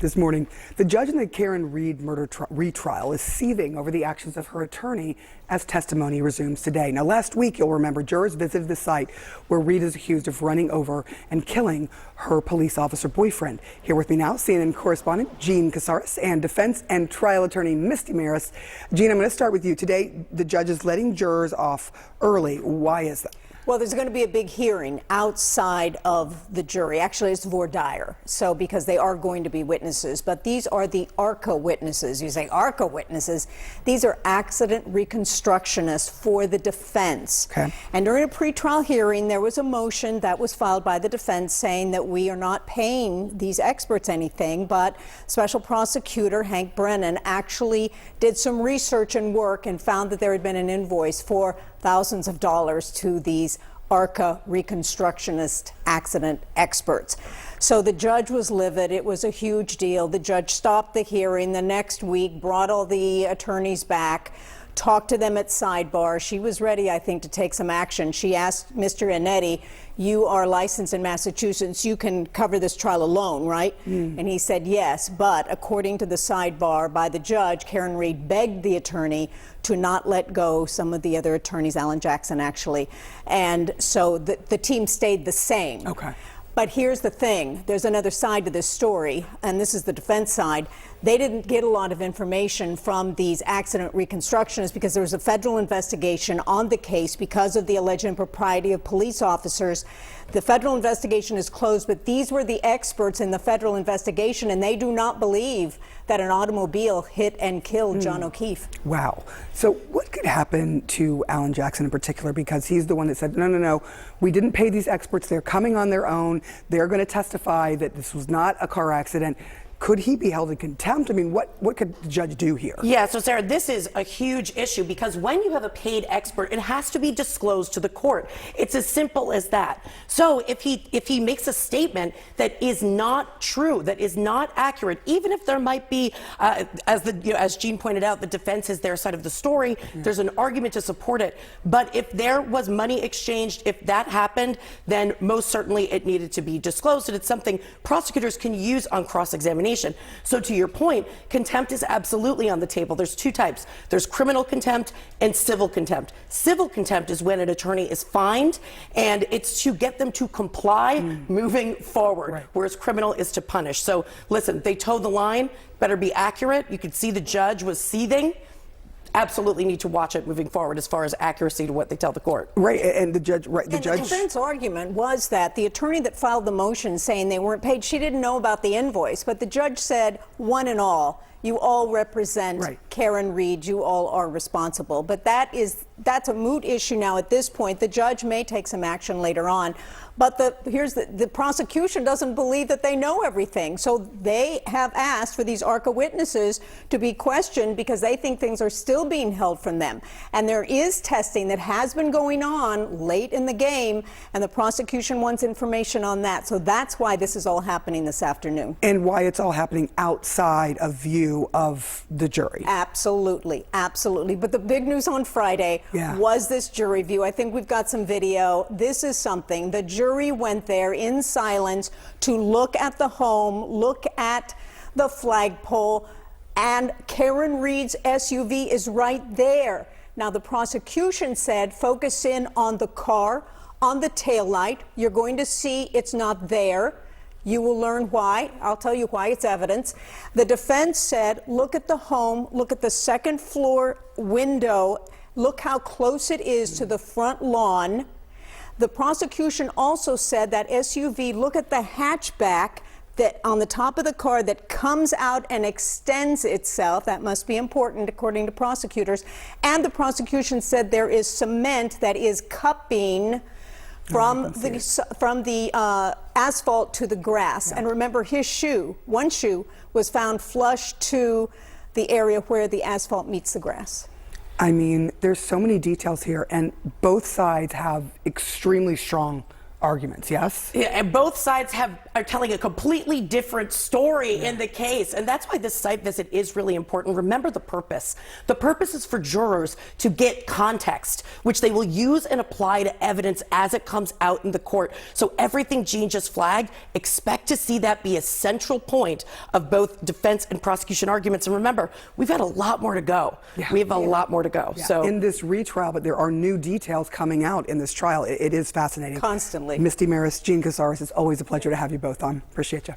this morning. The judge in the Karen Reed murder retrial is seething over the actions of her attorney as testimony resumes today. Now, last week, you'll remember, jurors visited the site where Reed is accused of running over and killing her police officer boyfriend. Here with me now, CNN correspondent Jean Casares and defense and trial attorney Misty Marris. Jean, I'm going to start with you. Today, the judge is letting jurors off early. Why is that? Well, there's going to be a big hearing outside of the jury. Actually, it's voir dire, so because they are going to be witnesses. But these are the ARCA witnesses. You say ARCA witnesses. These are accident reconstructionists for the defense. Okay. And during a pretrial hearing, there was a motion that was filed by the defense saying that we are not paying these experts anything, but Special Prosecutor Hank Brennan actually did some research and work and found that there had been an invoice for thousands of dollars to these ARCA reconstructionist accident experts. So the judge was livid. It was a huge deal. The judge stopped the hearing the next week, brought all the attorneys back, talked to them at sidebar. She was ready, I think, to take some action. She asked Mr. Annetti, you are licensed in Massachusetts, you can cover this trial alone, right? And he said yes, but according to the sidebar by the judge, Karen Reed begged the attorney to not let go some of the other attorneys, Alan Jackson actually, and so the team stayed the same. Okay. But here's the thing, there's another side to this story, and this is the defense side. They didn't get a lot of information from these accident reconstructionists because there was a federal investigation on the case because of the alleged impropriety of police officers. The federal investigation is closed, but these were the experts in the federal investigation, and they do not believe that an automobile hit and killed John O'Keefe. Wow. So what could happen to Alan Jackson in particular? Because he's the one that said, no, we didn't pay these experts. They're coming on their own. They're going to testify that this was not a car accident. Could he be held in contempt? I mean, what could the judge do here? Yeah, so Sarah, this is a huge issue because when you have a paid expert, it has to be disclosed to the court. It's as simple as that. So if he makes a statement that is not true, that is not accurate, even if there might be, as Jean pointed out, the defense is their side of the story. There's an argument to support it. But if there was money exchanged, if that happened, then most certainly it needed to be disclosed, and it's something prosecutors can use on cross-examination. So to your point, contempt is absolutely on the table. There's two types. There's criminal contempt and civil contempt. Civil contempt is when an attorney is fined, and it's to get them to comply moving forward, whereas criminal is to punish. So listen, they towed the line, better be accurate. You could see the judge was seething. Absolutely need to watch it moving forward as far as accuracy to what they tell the court. Right, and the judge, The defense argument was that the attorney that filed the motion saying they weren't paid, she didn't know about the invoice, but the judge said, one and all, you all represent Karen Reed, you all are responsible. But that's a moot issue now at this point. The judge may take some action later on. But the prosecution doesn't believe that they know everything. So they have asked for these ARCA witnesses to be questioned because they think things are still being held from them. And there is testing that has been going on late in the game, and the prosecution wants information on that. So that's why this is all happening this afternoon. And why it's all happening outside of view of the jury. Absolutely, absolutely. But the big news on Friday was this jury view. I think we've got some video. This is something. The jury went there in silence to look at the home, look at the flagpole, and Karen Reed's SUV is right there. Now, the prosecution said focus in on the car, on the taillight. You're going to see it's not there. You will learn why. I'll tell you why. It's evidence. The defense said, look at the home, look at the second floor window, look how close it is to the front lawn. The prosecution also said that SUV, look at the hatchback that on the top of the car that comes out and extends itself. That must be important according to prosecutors. And the prosecution said there is cement that is cupping from the asphalt to the grass. And remember, his shoe, one shoe, was found flush to the area where the asphalt meets the grass. I mean, there's so many details here, and both sides have extremely strong arguments, yes? Yeah, and both sides have are telling a completely different story in the case. And that's why this site visit is really important. Remember the purpose. The purpose is for jurors to get context, which they will use and apply to evidence as it comes out in the court. So everything Jean just flagged, expect to see that be a central point of both defense and prosecution arguments. And remember, we've got a lot more to go. We have a lot more to go. Yeah. So in this retrial, but there are new details coming out in this trial. It is fascinating. Constantly. Misty Marris, Jean Casares, it's always a pleasure to have you both on. Appreciate you.